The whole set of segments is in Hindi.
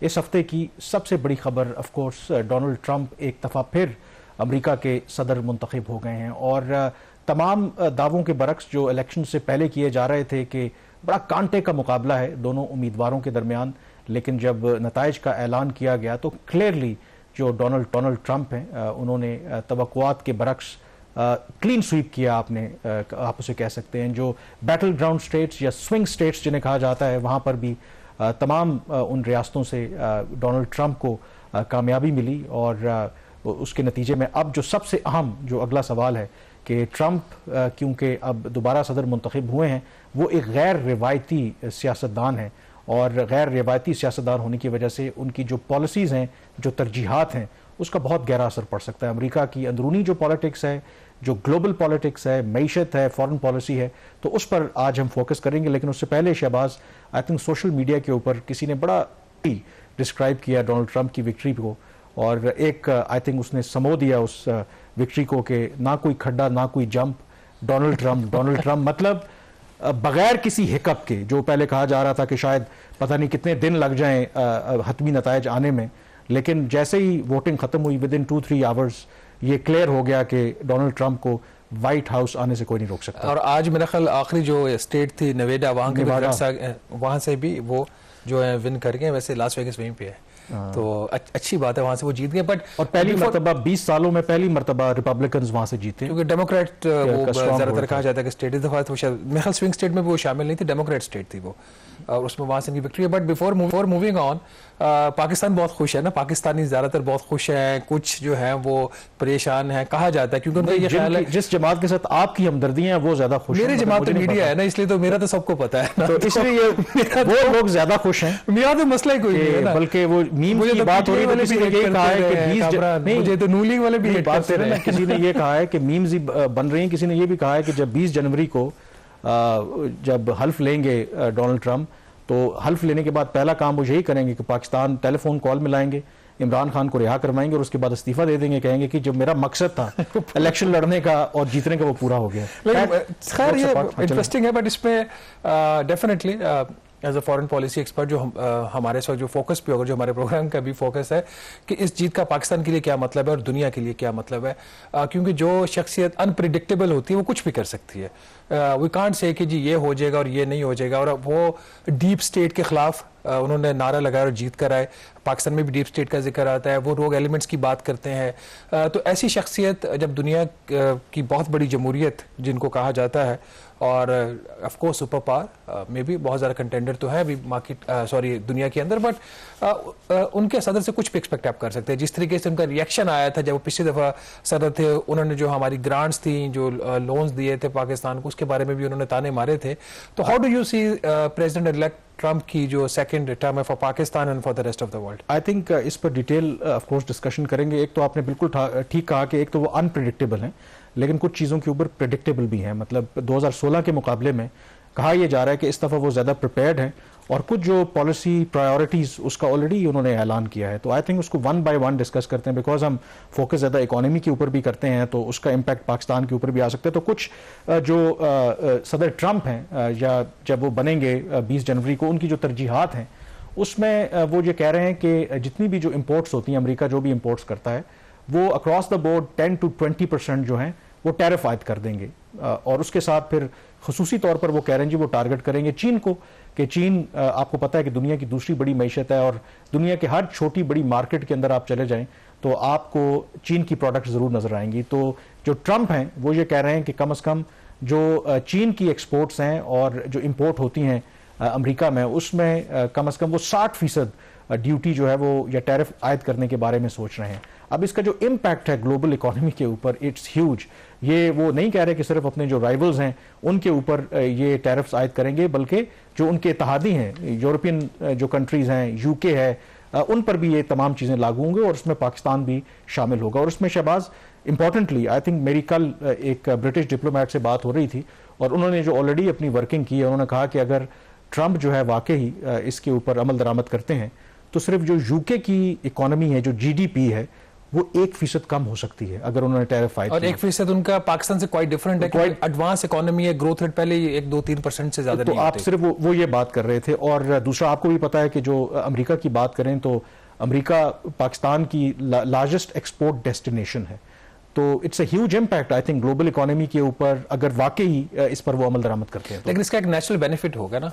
इस हफ्ते की सबसे बड़ी खबर ऑफ कोर्स डोनाल्ड ट्रंप एक दफ़ा फिर अमेरिका के सदर मुंतखब हो गए हैं और तमाम दावों के बरक्स जो इलेक्शन से पहले किए जा रहे थे कि बड़ा कांटे का मुकाबला है दोनों उम्मीदवारों के दरमियान, लेकिन जब नताइज का ऐलान किया गया तो क्लियरली जो डोनाल्ड ट्रंप हैं उन्होंने तवक्कुआत के बरक्स क्लीन स्वीप किया। आप उसे कह सकते हैं। जो बैटल ग्राउंड स्टेट्स या स्विंग स्टेट्स जिन्हें कहा जाता है, वहाँ पर भी तमाम उन रियासतों से डोनाल्ड ट्रंप को कामयाबी मिली और उसके नतीजे में अब जो सबसे अहम जो अगला सवाल है कि ट्रंप क्योंकि अब दोबारा सदर मुंतखब हुए हैं, वो एक गैर रिवायती सियासतदान हैं और गैर रिवायती सियासतदान होने की वजह से उनकी जो पॉलिसीज़ हैं, जो तरजीहात हैं, उसका बहुत गहरा असर पड़ सकता है। अमेरिका की अंदरूनी जो पॉलिटिक्स है, जो ग्लोबल पॉलिटिक्स है, मईशत है, फॉरेन पॉलिसी है, तो उस पर आज हम फोकस करेंगे। लेकिन उससे पहले Shahbaz, I think social media के ऊपर किसी ने बड़ा डिस्क्राइब किया डोनाल्ड ट्रंप की विक्ट्री को और एक आई थिंक उसने समो दिया उस विक्ट्री को कि ना कोई खड्डा ना कोई जंप, डोनाल्ड ट्रंप मतलब बगैर किसी हिकअप के, जो पहले कहा जा रहा था कि शायद पता नहीं कितने दिन लग जाएं हतमी नताइज आने में, लेकिन जैसे ही वोटिंग खत्म हुई विद इन 2-3 आवर्स ये क्लियर हो गया कि डोनाल्ड ट्रंप को व्हाइट हाउस आने से कोई नहीं रोक सकता। और आज मेरा ख्याल आखिरी जो स्टेट थी नेवाडा, वहाँ से भी वो जो है विन कर गए। वैसे लास वेगस वहीं पे है, तो अच्छी बात है, वहां से वो जीत गए। बट और पहली मरतबा 20 सालों में पहली मरतबा रिपब्लिकन्स वहां से जीते, क्योंकि डेमोक्रेट वो ज्यादातर कहा जाता है कि स्टेट, इस दफा तो शायद मेरे ख्याल स्विंग स्टेट में वो शामिल नहीं थी, डेमोक्रेट स्टेट थी वो, और उसमें वहां से इनकी विक्ट्री है। But before moving on, Pakistan बहुत खुश है ना, पाकिस्तानी ज्यादातर बहुत खुश हैं, कुछ जो है वो परेशान है कहा जाता है, क्योंकि उनका ये ख्याल है जिस जमात के साथ आपकी हमदर्दी है वो ज्यादा खुश है। मेरी जमात तो मीडिया है ना, इसलिए तो मेरा तो सबको पता है, तो इसलिए वो लोग ज्यादा खुश हैं। मेरा तो मसला ही कोई नहीं है ना, बल्कि वो मीम की बात हो रही है, किसी ने ये कहा है कि मुझे तो नूलिंग वाले भी हेट करते रहे। किसी ने ये कहा है कि मीम्स ही बन रही हैं, किसी ने ये भी कहा है कि जब 20 जनवरी को जब हल्फ लेंगे डोनाल्ड ट्रंप, तो हल्फ लेने के बाद पहला काम वो यही करेंगे कि पाकिस्तान टेलीफोन कॉल मिलाएंगे, इमरान खान को रिहा करवाएंगे और उसके बाद इस्तीफा दे देंगे, कहेंगे कि जो मेरा मकसद था इलेक्शन लड़ने का और जीतने का वो पूरा हो गया। खैर ये इंटरेस्टिंग है, बट इसमें definitely as a foreign policy expert जो हमारे इस वक्त जो फोकस भी होगा, जो हमारे प्रोग्राम का भी फोकस है कि इस जीत का पाकिस्तान के लिए क्या मतलब है और दुनिया के लिए क्या मतलब है, क्योंकि जो शख्सियत अनप्रिडिक्टेबल होती है वो कुछ भी कर सकती है। वी कांट से कि जी ये हो जाएगा और ये नहीं हो जाएगा। और वो डीप स्टेट के खिलाफ उन्होंने नारा लगाया और जीत कर आए। पाकिस्तान में भी डीप स्टेट का जिक्र आता है, वो रोग एलिमेंट्स की बात करते हैं। तो ऐसी शख्सियत जब दुनिया की बहुत बड़ी जमहूरियत जिनको कहा जाता है, और ऑफ कोर्स सुपर पावर में भी बहुत ज़्यादा कंटेंडर तो है अभी मार्केट दुनिया के अंदर, बट उनके सदर से कुछ भी एक्सपेक्ट आप कर सकते हैं। जिस तरीके से उनका रिएक्शन आया था जब वो पिछली दफ़ा सदर थे, उन्होंने जो हमारी ग्रांट्स थी, जो लोन्स दिए थे पाकिस्तान को, उसके बारे में भी उन्होंने ताने मारे थे। तो how do you see president elect Trump की जो सेकंड टर्म है for Pakistan and for the rest of the world? I think इस पर डिटेल ऑफ कोर्स डिस्कशन करेंगे। एक तो आपने बिल्कुल ठीक कहा कि एक तो वो अनप्रिडिक्टेबल हैं, लेकिन कुछ चीज़ों के ऊपर प्रेडिक्टेबल भी हैं। मतलब 2016 के मुकाबले में कहा यह जा रहा है कि इस दफ़ा वो ज़्यादा प्रिपेयर्ड हैं और कुछ जो पॉलिसी प्रायोरिटीज़ उसका ऑलरेडी उन्होंने ऐलान किया है। तो आई थिंक उसको वन बाय वन डिस्कस करते हैं, बिकॉज हम फोकस ज़्यादा इकोनॉमी के ऊपर भी करते हैं तो उसका इम्पैक्ट पाकिस्तान के ऊपर भी आ सकता है। तो कुछ जो सदर ट्रंप हैं या जब वो बनेंगे 20 जनवरी को, उनकी जो तरजीहात हैं उसमें वो ये कह रहे हैं कि जितनी भी जो इम्पोर्ट्स होती हैं, अमेरिका जो भी इम्पोर्ट्स करता है वो अक्रॉस द बोर्ड 10 to 20% जो हैं वो टैरिफ आयद कर देंगे। और उसके साथ फिर खुसूसी तौर पर वो कह रहे हैं जी वो टारगेट करेंगे चीन को, कि चीन आपको पता है कि दुनिया की दूसरी बड़ी मईशत है और दुनिया के हर छोटी बड़ी मार्केट के अंदर आप चले जाएं तो आपको चीन की प्रोडक्ट ज़रूर नज़र आएंगी। तो जो ट्रंप हैं वो ये कह रहे हैं कि कम अज़ कम जो चीन की एक्सपोर्ट्स हैं और जो इम्पोर्ट होती हैं अमेरिका में, उसमें कम अज़ कम वो 60% ड्यूटी जो है वो या टैरिफ आयद करने के बारे में सोच रहे हैं। अब इसका जो इम्पैक्ट है ग्लोबल इकोनॉमी के ऊपर, इट्स ह्यूज। ये वो नहीं कह रहे कि सिर्फ अपने जो राइवल्स हैं उनके ऊपर ये टैरिफ्स आयद करेंगे, बल्कि जो उनके इत्तेहादी हैं, यूरोपियन जो कंट्रीज़ हैं, यूके है, उन पर भी ये तमाम चीज़ें लागू होंगे और उसमें पाकिस्तान भी शामिल होगा। और उसमें शहबाज इंपॉर्टेंटली आई थिंक मेरी कल एक ब्रिटिश डिप्लोमेट से बात हो रही थी और उन्होंने जो ऑलरेडी अपनी वर्किंग की है, उन्होंने कहा कि अगर ट्रंप जो है वाकई इसके ऊपर अमल दरामद करते हैं तो सिर्फ जो यूके की इकोनॉमी है, जो GDP है, वो 1% कम हो सकती है अगर उन्होंने टैरिफ आयद और 1% उनका पाकिस्तान से क्वाइट डिफरेंट है, क्योंकि एडवांस इकोनॉमी है, ग्रोथ रेट पहले 1-2-3% से ज्यादा नहीं होती। तो आप सिर्फ वो ये बात कर रहे थे। और दूसरा आपको भी पता है कि जो अमेरिका की बात करें तो अमेरिका पाकिस्तान की लार्जेस्ट एक्सपोर्ट डेस्टिनेशन है, तो it's a huge impact I think global economy के ऊपर अगर वाकई इस पर वो अमल दरामद करते हैं तो। लेकिन इसका एक नेचुरल बेनिफिट होगा ना,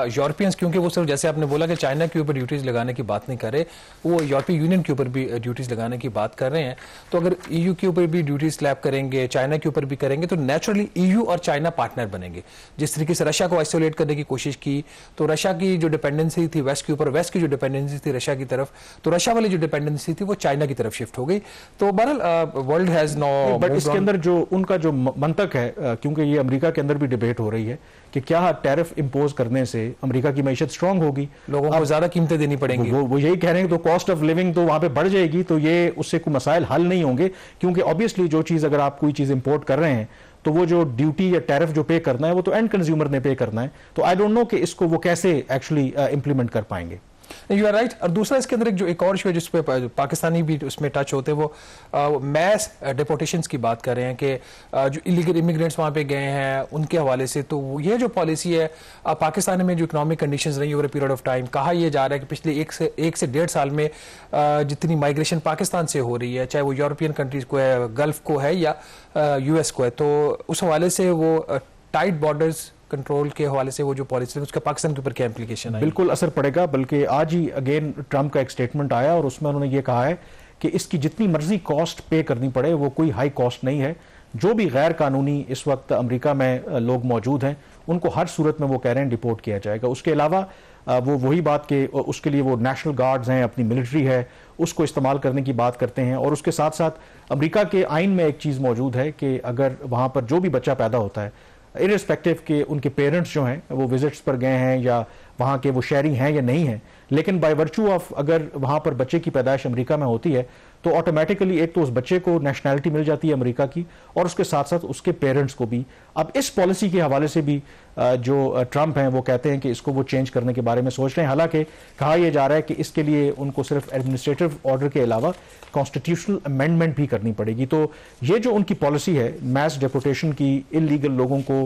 यूरोपियंस, क्योंकि वो सिर्फ जैसे आपने बोला कि चाइना के ऊपर ड्यूटीज लगाने की बात नहीं कर रहे, वो यूरोपीय यूनियन के ऊपर भी ड्यूटीज लगाने की बात कर रहे हैं। तो अगर ईयू के ऊपर भी ड्यूटीज स्लैब करेंगे, चाइना के ऊपर भी करेंगे, तो नेचुरली ईयू और चाइना पार्टनर बनेंगे। जिस तरीके से रशिया को आइसोलेट करने की कोशिश की, तो रशिया की जो डिपेंडेंसी थी वेस्ट के ऊपर, वेस्ट की जो डिपेंडेंसी थी रशिया की तरफ, तो रशिया वाली जो डिपेंडेंसी थी वो चाइना की तरफ शिफ्ट हो गई। तो बहरहाल वर्ल्ड हैज नो, बट इसके अंदर जो उनका जो मंतक है, क्योंकि ये अमेरिका के अंदर भी डिबेट हो रही है कि क्या टैरिफ इंपोज करने से अमेरिका की मईशत स्ट्रांग होगी, लोगों को ज्यादा कीमतें देनी पड़ेंगी, वो यही कह रहे हैं, तो कॉस्ट ऑफ लिविंग तो वहां पे बढ़ जाएगी, तो ये उससे कोई मसाइल हल नहीं होंगे। क्योंकि ऑब्वियसली जो चीज अगर आप कोई चीज इंपोर्ट कर रहे हैं तो वो जो ड्यूटी या टैरिफ जो पे करना है वो तो एंड कंज्यूमर ने पे करना है। तो आई डोंट नो कि इसको वो कैसे एक्चुअली इंप्लीमेंट कर पाएंगे। You are right. और दूसरा इसके अंदर एक और इशू है जिसपे पाकिस्तानी भी उसमें टच होते हैं, वो मैस डिपोर्टेशंस की बात कर रहे हैं कि जो इलीगल इमिग्रेंट्स वहाँ पे गए हैं उनके हवाले से। तो ये जो पॉलिसी है पाकिस्तान में जो इकोनॉमिक कंडीशंस रही over a period of time, कहा यह जा रहा है कि पिछले एक से 1.5 साल में जितनी माइग्रेशन पाकिस्तान से हो रही है, चाहे वो यूरोपियन कंट्रीज को है, गल्फ को है या US को है, तो उस हवाले से वो टाइट बॉर्डर्स कंट्रोल के हवाले से वो जो पॉलिसी है उसका पाकिस्तान के ऊपर क्या इंप्लीकेशन है? बिल्कुल असर पड़ेगा। बल्कि आज ही अगेन ट्रंप का एक स्टेटमेंट आया और उसमें उन्होंने ये कहा है कि इसकी जितनी मर्जी कॉस्ट पे करनी पड़े वो कोई हाई कॉस्ट नहीं है। जो भी गैर कानूनी इस वक्त अमेरिका में लोग मौजूद हैं उनको हर सूरत में वो कह रहे हैं डिपोर्ट किया जाएगा। उसके अलावा वो वही बात कि उसके लिए वो नेशनल गार्ड्स हैं, अपनी मिलिट्री है, उसको इस्तेमाल करने की बात करते हैं। और उसके साथ साथ अमेरिका के आइन में एक चीज़ मौजूद है कि अगर वहाँ पर जो भी बच्चा पैदा होता है, इरिस्पेक्टिव के उनके पेरेंट्स जो हैं वो विजिट्स पर गए हैं या वहाँ के वो शहरी हैं या नहीं हैं, लेकिन बाय वर्चू ऑफ अगर वहाँ पर बच्चे की पैदाइश अमेरिका में होती है तो ऑटोमेटिकली एक तो उस बच्चे को नेशनैलिटी मिल जाती है अमेरिका की और उसके साथ साथ उसके पेरेंट्स को भी। अब इस पॉलिसी के हवाले से भी जो ट्रंप हैं वो कहते हैं कि इसको वो चेंज करने के बारे में सोच रहे हैं। हालांकि कहा यह जा रहा है कि इसके लिए उनको सिर्फ एडमिनिस्ट्रेटिव ऑर्डर के अलावा कॉन्स्टिट्यूशनल अमेंडमेंट भी करनी पड़ेगी। तो ये जो उनकी पॉलिसी है मैस डिपोर्टेशन की, इलीगल लोगों को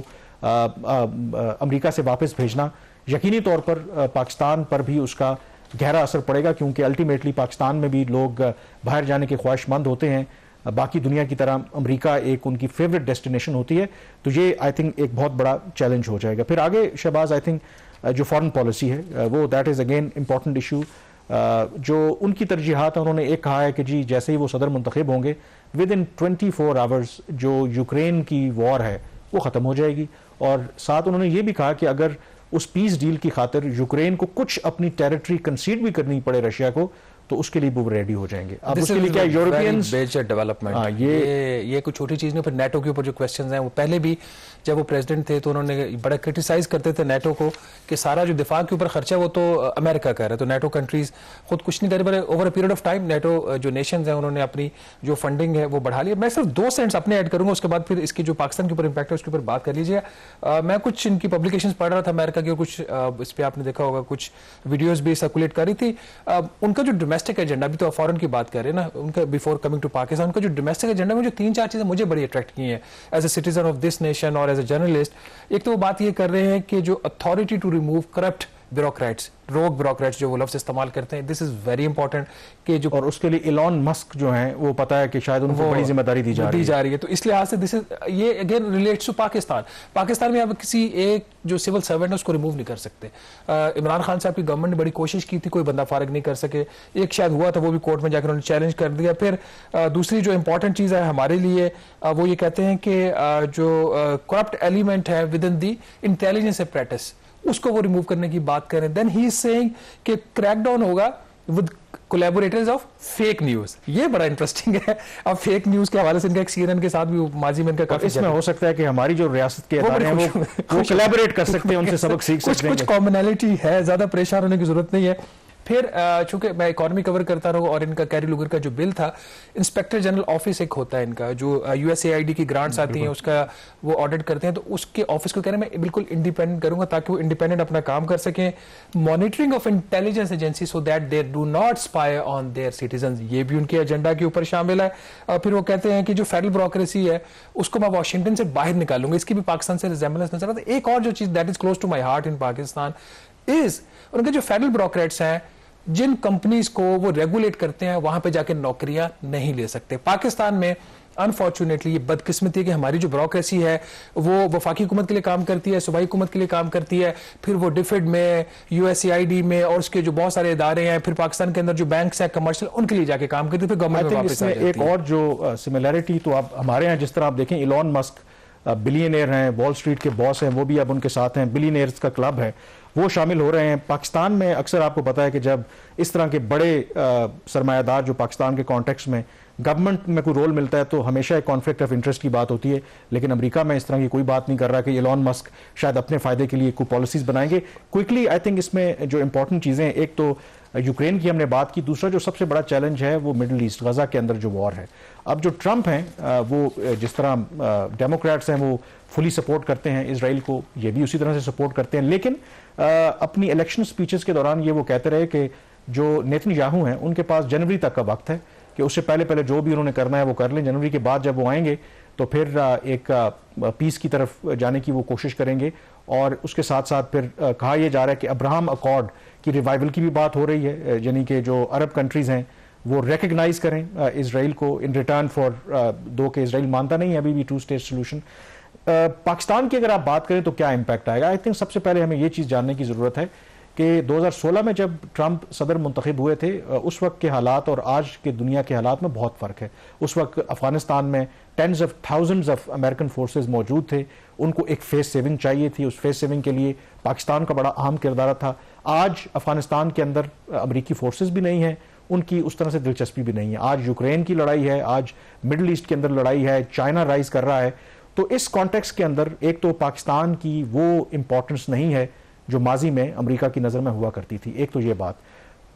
अमेरिका से वापस भेजना, यकीनी तौर पर पाकिस्तान पर भी उसका गहरा असर पड़ेगा, क्योंकि अल्टीमेटली पाकिस्तान में भी लोग बाहर जाने के ख्वाहिशमंद होते हैं। बाकी दुनिया की तरह अमेरिका एक उनकी फेवरेट डेस्टिनेशन होती है। तो ये आई थिंक एक बहुत बड़ा चैलेंज हो जाएगा। फिर आगे शहबाज आई थिंक जो फॉरेन पॉलिसी है वो that is again important issue. जो उनकी तरजीहात है, उन्होंने एक कहा है कि जी जैसे ही वो सदर मुंतखब होंगे विद इन 24 आवर्स जो यूक्रेन की वॉर है वो ख़त्म हो जाएगी। और साथ उन्होंने ये भी कहा कि अगर उस पीस डील की खातिर यूक्रेन को कुछ अपनी टेरिटरी कंसीड भी करनी पड़े रशिया को तो उसके लिए वो रेडी हो जाएंगे। अब उसके लिए क्या यूरोपियंस डेवलपमेंट, ये कुछ छोटी चीज नहीं। फिर नेटो के ऊपर जो क्वेश्चंस हैं वो पहले भी जब वो प्रेसिडेंट थे तो उन्होंने बड़ा क्रिटिसाइज करते थे नेटो को कि सारा जो दिफा के ऊपर खर्चा वो तो अमेरिका कर रहा है, तो नेटो कंट्रीज खुद कुछ नहीं कर रही। Over a period of time NATO जो नेशंस हैं उन्होंने अपनी जो फंडिंग है वो बढ़ा ली। मैं सिर्फ 2 सेंट्स अपने ऐड करूंगा, उसके बाद फिर इसकी जो पाकिस्तान के ऊपर इंपैक्ट है उसके ऊपर बात कर लीजिए। मैं कुछ इनकी पब्लिकेशंस पढ़ रहा था अमेरिका की, और कुछ इस पर आपने देखा होगा कुछ वीडियोज भी सर्कुलेट कर रही थी। उनका जो डोमेस्टिक एजेंडा, अभी तो फॉरेन की बात कर रहे हैं ना, उनका बिफोर कमिंग टू पाकिस्तान, उनका जो डोमेस्टिक एजेंडा में जो 3-4 चीजें मुझे बड़ी अट्रैक्ट की हैं as a citizen of this nation और एज ए जर्नलिस्ट। एक तो वो बात ये कर रहे हैं कि जो authority to remove corrupt bureaucrats, rogue bureaucrats जो वो लफ्ज इस्तेमाल करते हैं, दिस इज वेरी इंपॉर्टेंट कि जो, और उसके लिए इलॉन मस्क जो हैं वो पता है कि शायद उनको बड़ी जिम्मेदारी दी जा रही है। तो इस लिहाज से दिस इज, ये अगेन रिलेट्स टू पाकिस्तान में आप किसी एक जो सिविल सर्वेंट है उसको रिमूव नहीं कर सकते। इमरान खान साहब की गवर्नमेंट ने बड़ी कोशिश की थी, कोई बंदा फारिग नहीं कर सके, एक शायद हुआ था वो भी कोर्ट में जाकर उन्होंने चैलेंज कर दिया। फिर दूसरी जो इंपॉर्टेंट चीज है हमारे लिए वो ये कहते हैं कि जो करप्ट एलिमेंट है with in the intelligence apparatus उसको वो रिमूव करने की बात करें। देन ही इज सेइंग कि क्रैकडाउन होगा with collaborators of fake news. ये बड़ा इंटरेस्टिंग है। अब फेक न्यूज के हवाले से इनका एक CNN के साथ भी माजी में इनका काफी इसमें हो सकता है कि हमारी जो रियासत के इदारे हैं वो कोलैबोरेट कर सकते हैं, उनसे सबक सीख सकते हैं। कुछ कॉमनैलिटी है, ज्यादा परेशान होने की जरूरत नहीं है। फिर चूंकि मैं इकोनॉमी कवर करता रहूँ और इनका कैरी लूगर का जो बिल था, इंस्पेक्टर जनरल ऑफिस एक होता है इनका, जो USAID की ग्रांट्स आती हैं उसका वो ऑडिट करते हैं, तो उसके ऑफिस को कह रहे हैं मैं बिल्कुल इंडिपेंडेंट करूंगा ताकि वो इंडिपेंडेंट अपना काम कर सकें। Monitoring of intelligence agency so that they do not spy on their citizen, ये भी उनके एजेंडा के ऊपर शामिल है। और फिर वो कहते हैं कि जो फेडरल ब्यूरोक्रेसी है उसको मैं वाशिंगटन से बाहर निकालूंगा, इसकी भी पाकिस्तान से रिजेंबलेंस नजर आता है। एक और जो चीज that is close to my heart in Pakistan is उनके जो फेडरल ब्यूरोक्रेट्स हैं, जिन कंपनीज को वो रेगुलेट करते हैं वहां पे जाके नौकरियां नहीं ले सकते। पाकिस्तान में अनफॉर्चुनेटली ये बदकिस्मती है कि हमारी जो ब्यूरोक्रेसी है वो वफाकी हुकूमत के लिए काम करती है, सूबाई हुकूमत के लिए काम करती है, फिर वो डिफिड में, USAID में और उसके जो बहुत सारे इदारे हैं, फिर पाकिस्तान के अंदर जो बैंक्स हैं कमर्शियल, उनके लिए जाके काम करती है, फिर गवर्नमेंट में वापस आ जाती है। एक और जो सिमिलैरिटी तो आप हमारे यहाँ जिस तरह आप देखें, इलॉन मस्क बिलियनियर हैं, वॉल स्ट्रीट के बॉस हैं, वो भी अब उनके साथ हैं, बिलियनियर्स का क्लब है, वो शामिल हो रहे हैं। पाकिस्तान में अक्सर आपको पता है कि जब इस तरह के बड़े सरमायादार जो पाकिस्तान के कॉन्टेक्स्ट में गवर्नमेंट में कोई रोल मिलता है तो हमेशा एक कॉन्फ्लिक्ट ऑफ इंटरेस्ट की बात होती है, लेकिन अमेरिका में इस तरह की कोई बात नहीं कर रहा कि इलॉन मस्क शायद अपने फायदे के लिए कोई पॉलिसीज बनाएंगे क्विकली। आई थिंक इसमें जो इंपॉर्टेंट चीज़ें, एक तो यूक्रेन की हमने बात की, दूसरा जो सबसे बड़ा चैलेंज है वो मिडिल ईस्ट, गजा के अंदर जो वॉर है। अब जो ट्रंप हैं वो जिस तरह डेमोक्रेट्स हैं वो फुली सपोर्ट करते हैं इसराइल को, ये भी उसी तरह से सपोर्ट करते हैं, लेकिन अपनी इलेक्शन स्पीचेस के दौरान ये वो कहते रहे कि जो नेतन्याहू हैं उनके पास जनवरी तक का वक्त है कि उससे पहले पहले जो भी उन्होंने करना है वो कर लें, जनवरी के बाद जब वो आएंगे तो फिर एक पीस की तरफ जाने की वो कोशिश करेंगे। और उसके साथ साथ फिर कहा यह जा रहा है कि अब्राहम अकॉर्ड की रिवाइवल की भी बात हो रही है, यानी कि जो अरब कंट्रीज हैं वो रिकग्नाइज करें इसराइल को इन रिटर्न फॉर दो के इसराइल मानता नहीं है अभी भी 2 स्टेट सोल्यूशन। पाकिस्तान की अगर आप बात करें तो क्या इंपैक्ट आएगा, आई थिंक सबसे पहले हमें ये चीज़ जानने की ज़रूरत है कि 2016 में जब ट्रंप सदर मुंतखब हुए थे उस वक्त के हालात और आज के दुनिया के हालात में बहुत फ़र्क है। उस वक्त अफगानिस्तान में tens of thousands of American forces मौजूद थे, उनको एक फेस सेविंग चाहिए थी, उस फेस सेविंग के लिए पाकिस्तान का बड़ा अहम किरदार था। आज अफगानिस्तान के अंदर अमरीकी फोर्सेस भी नहीं हैं, उनकी उस तरह से दिलचस्पी भी नहीं है। आज यूक्रेन की लड़ाई है, आज मिडल ईस्ट के अंदर लड़ाई है, चाइना राइज कर रहा है। तो इस कॉन्टेक्स्ट के अंदर एक तो पाकिस्तान की वो इंपॉर्टेंस नहीं है जो माजी में अमेरिका की नज़र में हुआ करती थी। एक तो ये बात,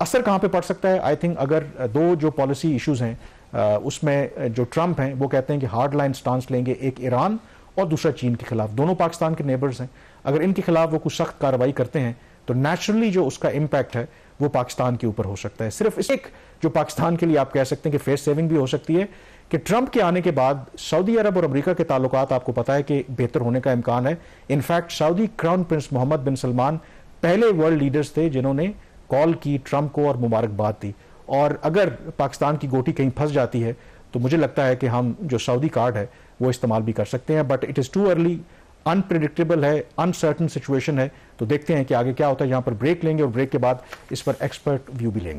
असर कहाँ पे पड़ सकता है, आई थिंक अगर दो जो पॉलिसी इश्यूज हैं उसमें जो ट्रंप हैं वो कहते हैं कि हार्ड लाइन स्टांस लेंगे, एक ईरान और दूसरा चीन के खिलाफ, दोनों पाकिस्तान के नेबर्स हैं, अगर इनके खिलाफ वो कुछ सख्त कार्रवाई करते हैं तो नेचुरली जो उसका इम्पैक्ट है वो पाकिस्तान के ऊपर हो सकता है। सिर्फ इस एक जो पाकिस्तान के लिए आप कह सकते हैं कि फेस सेविंग भी हो सकती है कि ट्रंप के आने के बाद सऊदी अरब और अमेरिका के ताल्लुकात आपको पता है कि बेहतर होने का इम्कान है। In fact Saudi crown prince Mohammed bin Salman पहले वर्ल्ड लीडर्स थे जिन्होंने कॉल की ट्रंप को और मुबारकबाद दी। और अगर पाकिस्तान की गोटी कहीं फंस जाती है तो मुझे लगता है कि हम जो सऊदी कार्ड है वो इस्तेमाल भी कर सकते हैं, but it is too early, unpredictable है, अनसर्टन सिचुएशन है। तो देखते हैं कि आगे क्या होता है। यहाँ पर ब्रेक लेंगे और ब्रेक के बाद इस पर एक्सपर्ट व्यू भी लेंगे।